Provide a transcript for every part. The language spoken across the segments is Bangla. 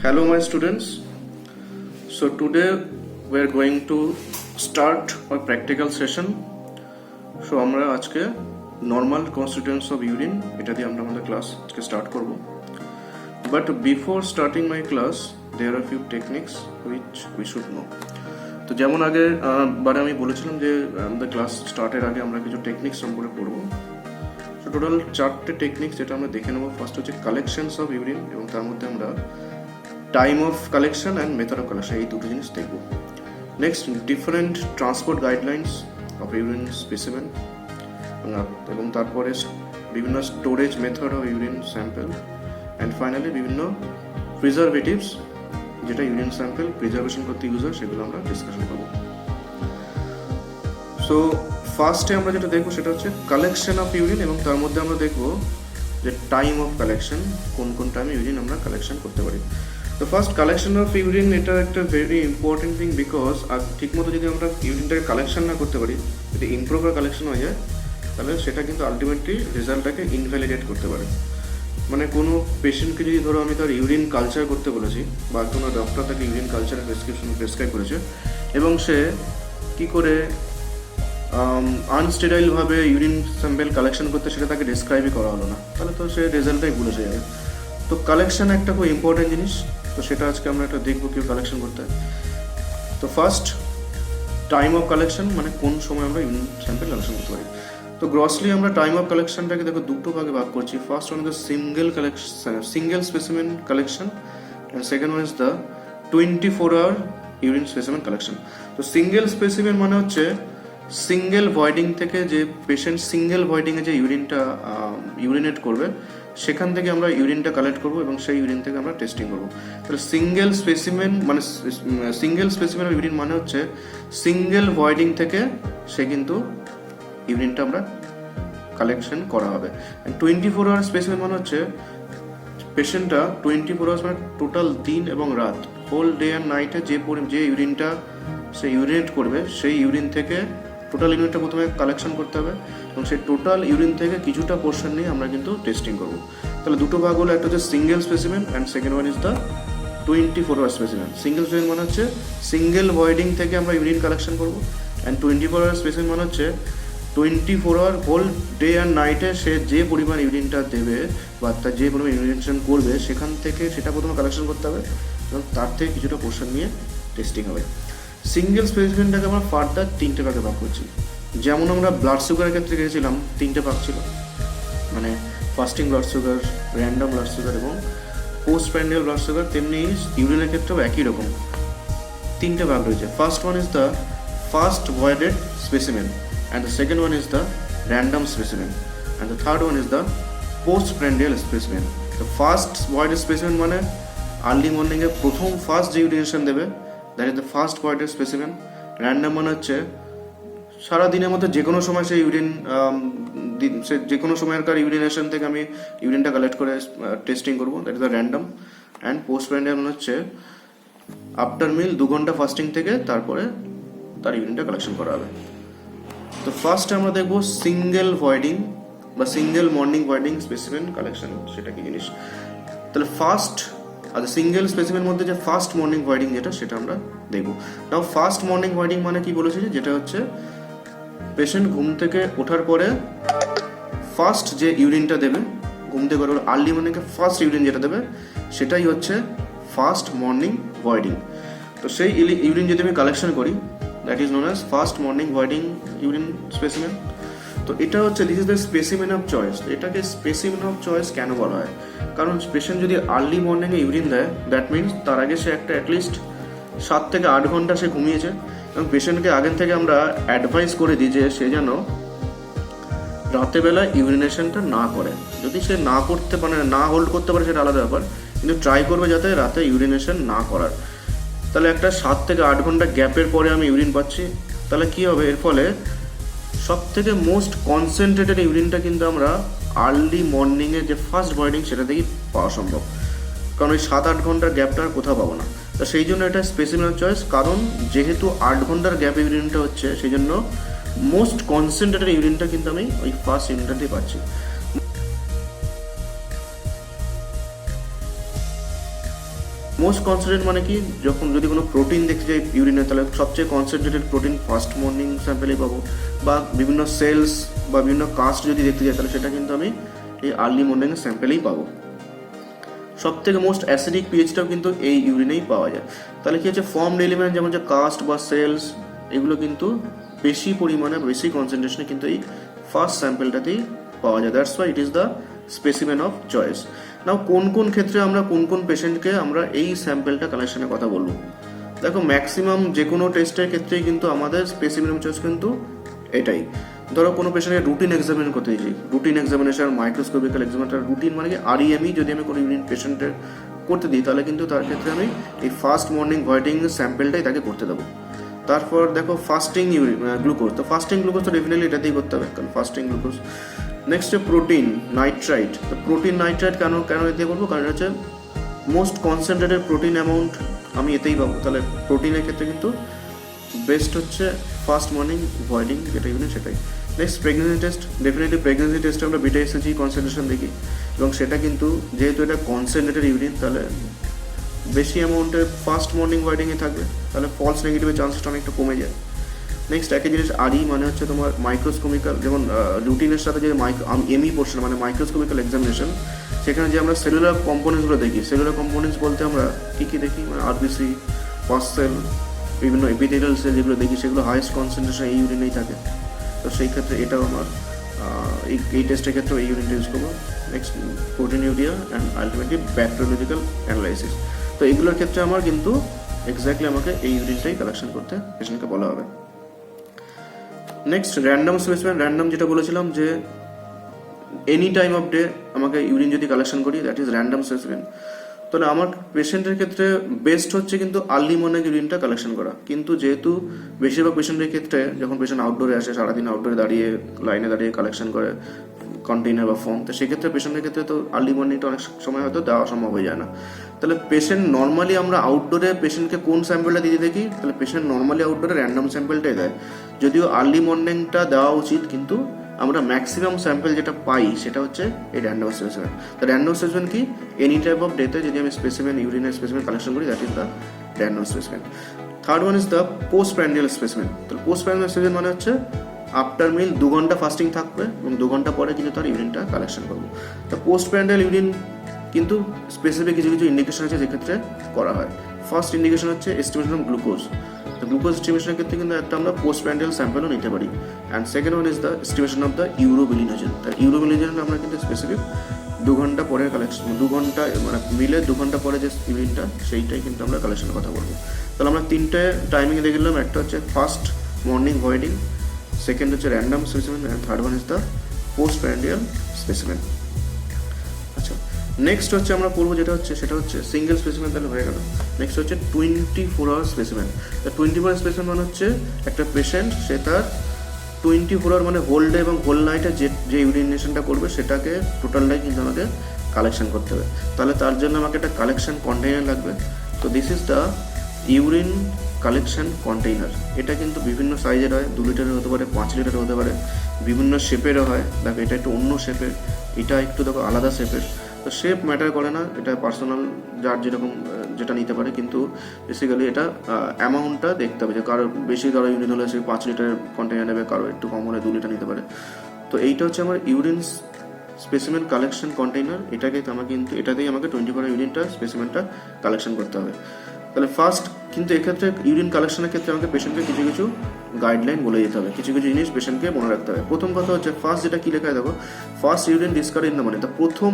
Hello my students. So today we are going to start our practical session. So আমরা আজকে normal constituents of urine এটা দিয়ে আমরা আমাদের ক্লাস আজকে স্টার্ট করব. But before starting my class there are few techniques which we should know. তো যেমন আগে বারে আমি বলেছিলাম যে আমাদের ক্লাস স্টার্টের আগে আমরা কিছু টেকনিক্স সম্পর্কে পড়ব. সো টোটাল 4টে টেকনিক্স যেটা আমরা দেখে নেব. ফার্স্ট হচ্ছে কালেকশনস অফ ইউরিন এবং তার মধ্যে আমরা time of collection and method of collection এই দুটো জিনিস দেখব. Next different transport guidelines of urine specimen এবং তারপরে বিভিন্ন storage method of urine sample and finally বিভিন্ন প্রিজারভেটিভস যেটা ইউরিন স্যাম্পল প্রিজার্ভেশন করতে ইউজ হয় সেগুলো আমরা ডিসকাশন করব. সো ফার্স্টে আমরা যেটা দেখবো সেটা হচ্ছে কালেকশন অফ ইউরিন এবং তার মধ্যে আমরা দেখবো যে টাইম অফ কালেকশন কোন কোন টাইমে ইউরিন আমরা কালেকশন করতে পারি. তো ফার্স্ট কালেকশন অফ ইউরিন এটা একটা ভেরি ইম্পর্টেন্ট থিং বিকজ আর ঠিকমতো যদি আমরা ইউরিনটাকে কালেকশন না করতে পারি, যদি ইমপ্রপার কালেকশন হয়ে যায় তাহলে সেটা কিন্তু আলটিমেটলি রেজাল্টটাকে ইনভ্যালিডেট করতে পারে. মানে কোনো পেশেন্টকে যদি ধরো আমি তার ইউরিন কালচার করতে বলেছি বা কোনো ডক্টর তাকে ইউরিন কালচারের প্রেসক্রাইব করেছে এবং সে কী করে আনস্টেরাইলভাবে ইউরিন স্যাম্পল কালেকশন করতে সেটা তাকে ডিসক্রাইবই করা হলো না, তাহলে তো সে রেজাল্টটাই ভুলে যাবে. তো কালেকশন একটা খুব ইম্পর্টেন্ট জিনিস, তো সেটা আজকে আমরা একটা দেখবো কেউ কালেকশন করতে হয়. তো ফার্স্ট টাইম অফ কালেকশন মানে কোন সময় আমরা ইউরিন স্যাম্পল কালেকশন করতে পারি. তো গ্রসলি আমরা টাইম অফ কালেকশনটাকে দেখো দুটো ভাগে ভাগ করছি. First one is the single specimen collection and second one is the 24 hour urine specimen collection. তো সিঙ্গেল স্পেসিমেন মানে হচ্ছে সিঙ্গেল ভয়েডিং থেকে যে পেশেন্ট সিঙ্গেল ভয়েডিংয়ে যে ইউরিনটা ইউরিনেট করবে সেখান থেকে আমরা ইউরিনটা কালেক্ট করবো এবং সেই ইউরিন থেকে আমরা টেস্টিং করবো. তাহলে সিঙ্গেল স্পেসিমেন অফ ইউরিন মানে হচ্ছে সিঙ্গেল ভয়েডিং থেকে সে কিন্তু ইউরিনটা আমরা কালেকশন করা হবে. 24 আওয়ার স্পেসিমেন মানে হচ্ছে পেশেন্টটা 24 আওয়ার্স মানে টোটাল দিন এবং রাত হোল ডে অ্যান্ড নাইটে যে ইউরিনটা সে ইউরিনেট করবে সেই ইউরিন থেকে টোটাল ইউরিনটা প্রথমে কালেকশন করতে হবে এবং সেই টোটাল ইউরিন থেকে কিছুটা পোর্শন নিয়ে আমরা কিন্তু টেস্টিং করবো. তাহলে দুটো ভাগ হলো, একটা হচ্ছে single specimen and second one is the 24 hour specimen. Single specimen মানে হচ্ছে সিঙ্গেল ভয়েডিং থেকে আমরা ইউরিন কালেকশন করবো অ্যান্ড 24 আওয়ার স্পেসিমেন মানে হচ্ছে 24 আওয়ার হোল ডে অ্যান্ড নাইটে সে যে পরিমাণ ইউরিনটা দেবে বা তার যে পরিমাণ ইউরিনেশন করবে সেখান থেকে সেটা প্রথমে কালেকশন করতে হবে এবং তার থেকে কিছুটা পোর্শন নিয়ে টেস্টিং হবে. সিঙ্গেল স্পেসিমেনটাকে আমরা ফার্দার 3টে ভাগে ভাগ করছি. যেমন আমরা ব্লাড সুগারের ক্ষেত্রে গেছিলাম 3টে ভাগ ছিল, মানে fasting blood sugar, random blood sugar এবং পোস্ট প্র্যান্ডিয়াল ব্লাড সুগার, তেমনি ইউরিনের ক্ষেত্রেও একই রকম 3টে ভাগ রয়েছে. First one is the first voided specimen and the second one is the random specimen and the third one is the postprandial specimen. The first voided specimen মানে আর্লি মর্নিং এ প্রথম ফার্স্ট যে ইউরিনেশন দেবে that is the first voided specimen. Random মানে হচ্ছে সারা দিনের মধ্যে যে কোনো সময় সেই ইউরিন সে যে কোনো সময়কার ইউরিনেশন থেকে আমি ইউরিনটা কালেক্ট করে টেস্টিং করবো, that is the random. And postprandial মানে হচ্ছে আফটার মিল 2 ঘন্টা ফাস্টিং থেকে তারপরে তার ইউরিনটা কালেকশন করা হবে. তো ফার্স্টে আমরা দেখবো সিঙ্গেল ভয়েডিং বা সিঙ্গেল মর্নিং ভয়েডিং স্পেসিমেন কালেকশন সেটা কি জিনিস. তাহলে ফার্স্ট আর সিঙ্গেল স্পেসিমেন মধ্যে যে ফার্স্ট মর্নিং ভয়েডিং যেটা সেটা আমরা দেখবো. নাও ফার্স্ট মর্নিং ভয়েডিং মানে কি বলেছি, যেটা হচ্ছে পেশেন্ট ঘুম থেকে ওঠার পরে ফার্স্ট যে ইউরিনটা দেবে, ঘুম থেকে ওঠার আর্লি মর্নিংয়ে ফার্স্ট ইউরিন যেটা দেবে সেটাই হচ্ছে ফার্স্ট মর্নিং ভয়েডিং. তো সেই ইউরিন যদি আমি কালেকশন করি that is known as first morning voiding urine specimen. তো এটা হচ্ছে this is the specimen of choice. এটাকে specimen of choice কেন বলা হয়, কারণ পেশেন্ট যদি আর্লি মর্নিংয়ে ইউরিন দেয় দ্যাট মিনস তার আগে সে একটা অ্যাটলিস্ট 7 থেকে 8 ঘন্টা সে ঘুমিয়েছে এবং পেশেন্টকে আগের থেকে আমরা অ্যাডভাইস করে দিই যে সে যেন রাতেবেলা ইউরিনেশনটা না করে. যদি সে না করতে পারে না হোল্ড করতে পারে সেটা আলাদা ব্যাপার, কিন্তু ট্রাই করবে যাতে রাতে ইউরিনেশন না করার. তাহলে একটা 7 থেকে 8 ঘন্টা গ্যাপের পরে আমি ইউরিন পাচ্ছি, তাহলে কী হবে, এর ফলে সব থেকে মোস্ট কনসেন্ট্রেটেড ইউরিনটা কিন্তু আমরা আর্লি মর্নিংয়ে যে ফার্স্ট ভয়েডিং সেটা থেকেই পাওয়া সম্ভব, কারণ ওই 7-8 ঘন্টার গ্যাপটা আর কোথাও পাবো না. তো সেই জন্য এটা স্পেসিমেন চয়েস, কারণ যেহেতু 8 ঘন্টার গ্যাপ ইউরিনটা হচ্ছে সেই জন্য মোস্ট কনসেন্ট্রেটেড ইউরিনটা কিন্তু আমি ওই ফার্স্ট ইউরিনটাতেই পাচ্ছি. মোস্ট কনসেন্ট্রেট মানে কি, যখন যদি কোনো প্রোটিন দেখতে যাই ইউরিনে, তাহলে সবচেয়ে কনসেন্ট্রেটেড প্রোটিন ফার্স্ট মর্নিং স্যাম্পেলেই পাবো, বা বিভিন্ন সেলস বা বিভিন্ন কাস্ট যদি দেখতে যাই তাহলে সেটা কিন্তু আমি এই আর্লি মর্নিং স্যাম্পেলেই পাবো। সব থেকে মোস্ট অ্যাসিডিক পিএইচটাও কিন্তু এই ইউরিনেই পাওয়া যায়। তাহলে কি হচ্ছে, ফর্মড এলিমেন্ট যেমন যে কাস্ট বা সেলস, এগুলো কিন্তু বেশি পরিমাণে বেশি কনসেন্ট্রেশনে কিন্তু এই ফার্স্ট স্যাম্পেলটাতেই পাওয়া যায়। That's why it is the specimen of choice. Now কোন কোন ক্ষেত্রে আমরা কোন কোন পেশেন্টকে আমরা এই স্যাম্পেলটা কালেকশনের কথা বলবো। দেখো ম্যাক্সিমাম যে কোনো টেস্টের ক্ষেত্রেই কিন্তু আমাদের স্পেসিমেন অফ চয়েস কিন্তু এটাই। ধরো কোনো পেশেন্টের রুটিন এক্সামিন করতে দিয়েছি, রুটিন এক্সামিনেশন, মাইক্রোস্কোপিক্যাল এক্সামিনেশন, রুটিন মানে কি আরইএমই যদি আমি কোনো ইউরিন পেশেন্টের করতে দিই তাহলে কিন্তু তার ক্ষেত্রে আমি এই ফার্স্ট মর্নিং ভয়েডিং স্যাম্পেলটাই তাকে করতে দেবো। তারপর দেখো ফাস্টিং গ্লুকোজ, তো ফাস্টিং গ্লুকোজ তো ডেফিনেটলি এটাতেই করতে হবে, কারণ fasting glucose. Next protein nitrite, তো প্রোটিন নাইট্রাইট কেন এতে করবো, কারণ হচ্ছে মোস্ট কনসেন্ট্রেটেড প্রোটিন অ্যামাউন্ট আমি এতেই পাবো। তাহলে প্রোটিনের ক্ষেত্রে কিন্তু বেস্ট হচ্ছে ফার্স্ট মর্নিং ভয়েডিং যেটা ইউনিট সেটাই। Next pregnancy test, definitely pregnancy টেস্টে আমরা বিটা এসএসজি কনসেন্ট্রেশন দেখি, এবং সেটা কিন্তু যেহেতু এটা কনসেন্ট্রেটেড ইউরিন তাহলে বেশি অ্যামাউন্টের ফার্স্ট মর্নিং ভয়েডিংয়ে থাকবে, তাহলে ফলস নেগেটিভের চান্সটা অনেকটা কমে যায়। নেক্সট একই জিনিস আরই মানে হচ্ছে তোমার মাইক্রোস্কোপিক্যাল, যেমন রুটিনের সাথে যে এমই পোর্শন মানে মাইক্রোস্কোপিক্যাল এক্সামিনেশন, সেখানে যে আমরা সেলুলার কম্পোনেন্টসগুলো দেখি, সেলুলার কম্পোনেন্টস বলতে আমরা কী দেখি, মানে আরবিসি, ফাস্ট সেল, বিভিন্ন এপিথেলিয়াল সেল যেগুলো দেখি সেগুলো হাইয়েস্ট কনসেন্ট্রেশন এই ইউরিনেই থাকে। তো সেই ক্ষেত্রে এটাও আমার এই টেস্টের ক্ষেত্রেও এই ইউরিনটা ইউজ করবো। Next proteinuria and ultimately bacteriological analysis, তো এগুলোর ক্ষেত্রে আমার কিন্তু এক্স্যাক্টলি আমাকে এই ইউরিনটাই কালেকশন করতে পেশেন্টকে বলা হবে। নেক্সট র্যান্ডম স্পেসিমেন, র্যান্ডম যেটা বলেছিলাম যে এনি টাইম অফ ডে আমাকে ইউরিন যদি কালেকশন করি দ্যাট ইজ র্যান্ডম স্পেসিমেন। তাহলে আমার পেশেন্টের ক্ষেত্রে বেস্ট হচ্ছে কিন্তু আর্লি মর্নিং ইউরিনটা কালেকশন করা, কিন্তু যেহেতু বেশিরভাগ পেশেন্টের ক্ষেত্রে যখন পেশেন্ট আউটডোরে আসে, সারাদিন আউটডোরে দাঁড়িয়ে লাইনে দাঁড়িয়ে কালেকশন করে কন্টেইনার বা ফর্ম, তো সেক্ষেত্রে পেশেন্টের ক্ষেত্রে তো আর্লি মর্নিংটা অনেক সময় হয়তো দেওয়া সম্ভব হয়ে যায় না। তাহলে পেশেন্ট নর্মালি আমরা আউটডোরে পেশেন্টকে কোন স্যাম্পেলটা দিতে দেখি, তাহলে পেশেন্ট নর্মালি আউটডোরে র্যান্ডম স্যাম্পেলটাই দেয়, যদিও আর্লি মর্নিংটা দেওয়া উচিত, কিন্তু আমরা ম্যাক্সিমাম স্যাম্পেল যেটা পাই সেটা হচ্ছে এই র্যান্ডম স্পেসিমেন। তো র্যান্ডম স্পেসিমেন কি, এনি টাইপ অফ ডেতে যদি আমি স্পেসিমেন ইউরিনের স্পেসিমেন কালেকশন করি that is the random specimen. Third one is the post prandial specimen. তো পোস্ট প্র্যান্ডিয়াল স্পেসিমেন মানে হচ্ছে আফটার মিল 2 ঘন্টা ফাস্টিং থাকবে এবং 2 ঘন্টা পরে কিন্তু তার ইউরিনটা কালেকশন করবো। তো পোস্ট প্র্যান্ডিয়াল ইউরিন কিন্তু স্পেসিফিক কিছু কিছু ইন্ডিকেশন আছে যেক্ষেত্রে করা হয়। ফার্স্ট ইন্ডিকেশন হচ্ছে এস্টিমেশন অফ গ্লুকোজ, তো গ্লুকোজ এস্টিমেশনের ক্ষেত্রে কিন্তু একটা আমরা পোস্ট প্র্যান্ডিয়াল স্যাম্পেলও নিতে পারি। And second one is the estimation of the urobilinogen. তার ইউরোবিলিনোজেন আমরা কিন্তু স্পেসিফিক 2 ঘন্টা পরে কালেকশন, 2 ঘন্টা মানে মিলে 2 ঘন্টা পরে যে ইউরিনটা সেইটাই কিন্তু আমরা কালেকশনের কথা বলবো। তাহলে আমরা 3টে টাইমিং দেখে নিলাম, একটা হচ্ছে ফার্স্ট মর্নিং ভয়েডিং, সেকেন্ড হচ্ছে random specimen, and third one is the post prandial specimen. আচ্ছা, নেক্সট হচ্ছে আমরা পড়বো যেটা হচ্ছে সেটা হচ্ছে সিঙ্গেল স্পেসিমেন, তাহলে হয়ে গেল। নেক্সট হচ্ছে 24 আওয়ার স্পেসিমেন। তা 24 আওয়ার স্পেসিমেন মানে হচ্ছে একটা পেশেন্ট সে তার 24 আওয়ার মানে হোল ডে এবং হোল নাইটে যে ইউরিনেশনটা করবে সেটাকে টোটালটাই কিন্তু আমাকে কালেকশন করতে হবে। তাহলে তার জন্য আমাকে একটা কালেকশন কন্টেইনার লাগবে। তো this is the urine collection container. এটা কিন্তু বিভিন্ন সাইজের হয়, 2 লিটারের হতে পারে, 5 লিটারের হতে পারে, বিভিন্ন শেপেরও হয়। দেখো এটা একটু অন্য শেপের, এটা একটু দেখো আলাদা শেপের। তো শেপ ম্যাটার করে না, এটা পার্সোনাল যার যেরকম যেটা নিতে পারে, কিন্তু বেসিক্যালি এটা অ্যামাউন্টটা দেখতে হবে যে কারো বেশি কারো ইউরিন হলে সে 5 লিটারের কন্টেইনার নেবে, কারো একটু কম হলে 2 লিটার নিতে পারে। তো এইটা হচ্ছে আমার ইউরিন স্পেসিমেন কালেকশন কন্টেইনার। এটাতেই আমাকে 24 ইউরিনটা স্পেসিমেনটা কালেকশন করতে হবে। তাহলে ফার্স্ট কিন্তু এক্ষেত্রে ইউরিন কালেকশনের ক্ষেত্রে আমাকে পেশেন্টকে কিছু কিছু গাইডলাইন বলে দিতে হবে, কিছু কিছু জিনিস পেশেন্টকে মনে রাখতে হবে। প্রথম কথা হচ্ছে ফার্স্ট যেটা কি লেখা দেখো, first urine discard in the morning. তা প্রথম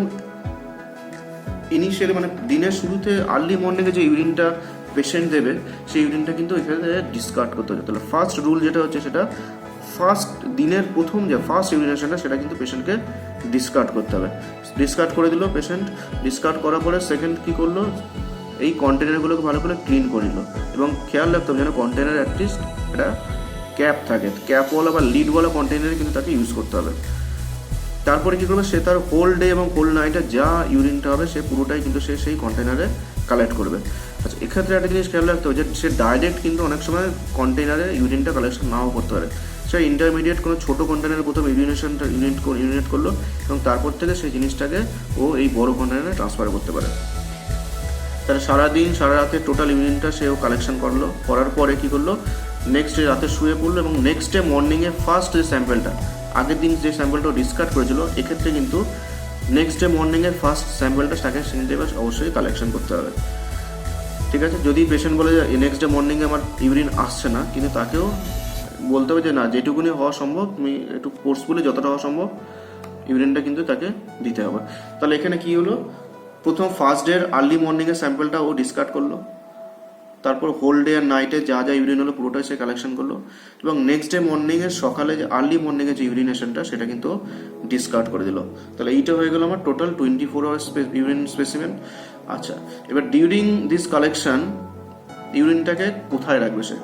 ইনিশিয়ালি মানে দিনের শুরুতে আর্লি মর্নিংয়ে যে ইউরিনটা পেশেন্ট দেবে সেই ইউরিনটা কিন্তু এখানে ডিসকার্ড করতে হবে। তাহলে ফার্স্ট রুল যেটা হচ্ছে সেটা ফার্স্ট দিনের প্রথম যে ফার্স্ট ইউরিনেশনটা সেটা কিন্তু পেশেন্টকে ডিসকার্ড করতে হবে। ডিসকার্ড করে দিল পেশেন্ট, ডিসকার্ড করার পরে সেকেন্ড কী করলো, এই কন্টেনারগুলোকে ভালো করে ক্লিন করে নিল এবং খেয়াল রাখতে হবে যেন কন্টেনার অ্যাটলিস্ট একটা ক্যাপ থাকে, ক্যাপওয়ালা বা লিডওয়ালা কন্টেনারে কিন্তু তাকে ইউজ করতে হবে। তারপরে কী করবে, সে তার হোল ডে এবং হোল নাইটে যা ইউরিনটা হবে সে পুরোটাই কিন্তু সে সেই কন্টেনারে কালেক্ট করবে। আচ্ছা, এক্ষেত্রে একটা জিনিস খেয়াল রাখতে হবে যে সে ডাইরেক্ট কিন্তু অনেক সময় কন্টেনারে ইউরিনটা কালেকশন নাও করতে পারে। সে ইন্টারমিডিয়েট কোনো ছোটো কন্টেনারে প্রথম ইউরিনেট করলো এবং তারপর থেকে সেই জিনিসটাকে ও এই বড় কন্টেনারে ট্রান্সফার করতে পারে। তাহলে সারাদিন সারা রাতে টোটাল ইউরিনটা সেও কালেকশন করলো, করার পরে কী করলো, নেক্সট ডে রাতে শুয়ে পড়লো এবং নেক্সট ডে মর্নিংয়ে ফার্স্ট যে স্যাম্পেলটা, আগের দিন যে স্যাম্পেলটা ডিসকার্ড করেছিল, এক্ষেত্রে কিন্তু নেক্সট ডে মর্নিংয়ের ফার্স্ট স্যাম্পেলটা তাকে সেকেন্ড ডে অবশ্যই কালেকশন করতে হবে। ঠিক আছে, যদি পেশেন্ট বলে যে নেক্সট ডে মর্নিংয়ে আমার ইউরিন আসছে না, কিন্তু তাকেও বলতে হবে যে না, যেটুকুনি হওয়া সম্ভব তুমি একটু ফোর্সফুলি যতটা হওয়া সম্ভব ইউরিনটা কিন্তু তাকে দিতে হবে। তাহলে এখানে কি হলো, প্রথম ফার্স্ট ডে আর্লি মর্নিংয়ের স্যাম্পেলটা ও ডিসকার্ড করলো, তারপর হোল ডে আর নাইটে যা যা ইউরিন হলো পুরোটাই সে কালেকশন করলো, এবং নেক্সট ডে মর্নিংয়ের সকালে যে আর্লি মর্নিংয়ে যে ইউরিনেশনটা সেটা কিন্তু ডিসকার্ড করে দিল। তাহলে এইটা হয়ে গেল আমার টোটাল 24 আওয়ার ইউরিন স্পেসিমেন। আচ্ছা, এবার ডিউরিং দিস কালেকশন ইউরিনটাকে কোথায় রাখবে সে?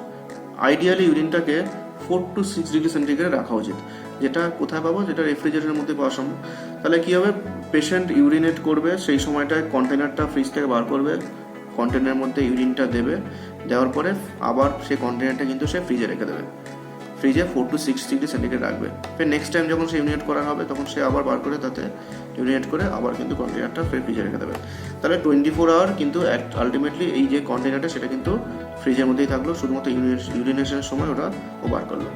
আইডিয়ালি ইউরিনটাকে 4 to 6 ডিগ্রি সেন্টিগ্রেড রাখা উচিত। যেটা কোথায় পাবো, যেটা রেফ্রিজারেটরের মধ্যে পাওয়া সম্ভব। তাহলে কী হবে, পেশেন্ট ইউরিনেট করবে, সেই সময়টায় কন্টেনারটা ফ্রিজ থেকে বার করবে, কন্টেনারের মধ্যে ইউরিনটা দেবে, দেওয়ার পরে আবার সেই কন্টেনারটা কিন্তু সে ফ্রিজে রেখে দেবে, ফ্রিজে 4 to 6 ডিগ্রি সেন্টিগ্রেড রাখবে। ফের নেক্সট টাইম যখন সে ইউরিনেট করা হবে তখন সে আবার বার করে তাতে ইউরিনেট করে আবার কিন্তু কন্টেনারটা ফের ফ্রিজে রেখে দেবে। তাহলে 24 আওয়ার কিন্তু আলটিমেটলি এই যে কন্টেনারটা সেটা কিন্তু ফ্রিজের মধ্যেই থাকলো, শুধুমাত্র ইউরিনেশনের সময় ওটা ও বার করলো।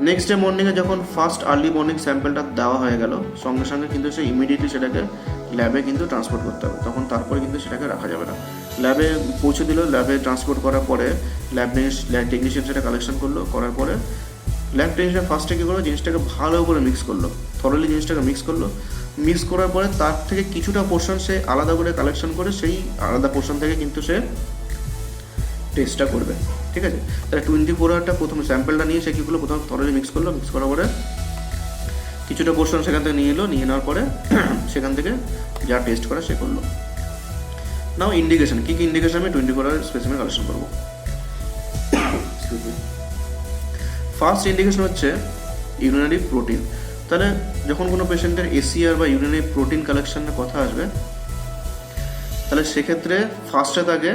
নেক্সট ডে মর্নিংয়ে যখন ফার্স্ট আর্লি মর্নিং স্যাম্পেলটা দেওয়া হয়ে গেল, সঙ্গে সঙ্গে কিন্তু সে ইমিডিয়েটলি সেটাকে ল্যাবে কিন্তু ট্রান্সপোর্ট করতে হবে, তখন তারপরে কিন্তু সেটাকে রাখা যাবে না। ল্যাবে পৌঁছে দিল, ল্যাবে ট্রান্সপোর্ট করার পরে ল্যাব টেকনিশিয়ান সেটা কালেকশন করলো, করার পরে ল্যাব টেকনিশিয়ান ফার্স্টে কী করলো, জিনিসটাকে ভালো করে মিক্স করলো, থরলি জিনিসটাকে মিক্স করার পরে তার থেকে কিছুটা পোর্শন সে আলাদা করে কালেকশন করে সেই আলাদা পোর্শন থেকে কিন্তু সে টেস্টটা করবে। ঠিক আছে, তাহলে 24 আওয়ারটা প্রথমে স্যাম্পেলটা নিয়ে সে কী করলো, প্রথমে থরলি মিক্স করলো, মিক্স করার পরে কিছুটা পোর্শন সেখান থেকে নিয়ে নেওয়ার পরে সেখান থেকে যা টেস্ট করা সে করলো। নাও ইন্ডিকেশন, কী কী ইন্ডিকেশন আমি 24 আওয়ার স্পেসিমেন কালেকশন করবো। ফার্স্ট ইন্ডিকেশন হচ্ছে ইউরিনারি প্রোটিন। তাহলে যখন কোনো পেশেন্টের এসিআর বা ইউরিনারি প্রোটিন কালেকশনের কথা আসবে, তাহলে সেক্ষেত্রে ফার্স্টে তাকে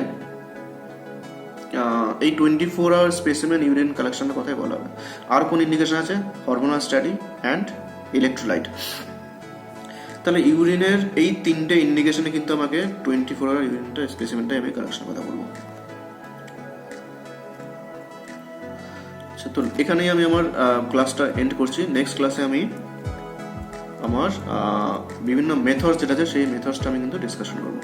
এই 24 আওয়ার স্পেসিমেন ইউরিন কালেকশনের কথাই বলা হবে। আর কোন ইন্ডিকেশন আছে, হরমোনাল স্টাডি অ্যান্ড ইলেকট্রোলাইট। তাহলে ইউরিনের এই তিনটে ইন্ডিকেশনে কিন্তু আমাকে 24 আওয়ার ইউরিনটা স্পেসিমেনটাই আমি কালেকশন কথা বলবো। তো এখানেই আমি আমার ক্লাসটা এন্ড করছি। নেক্সট ক্লাসে আমি আমার বিভিন্ন মেথডস যেটা আছে সেই মেথডসটা আমি কিন্তু ডিসকাশন করবো।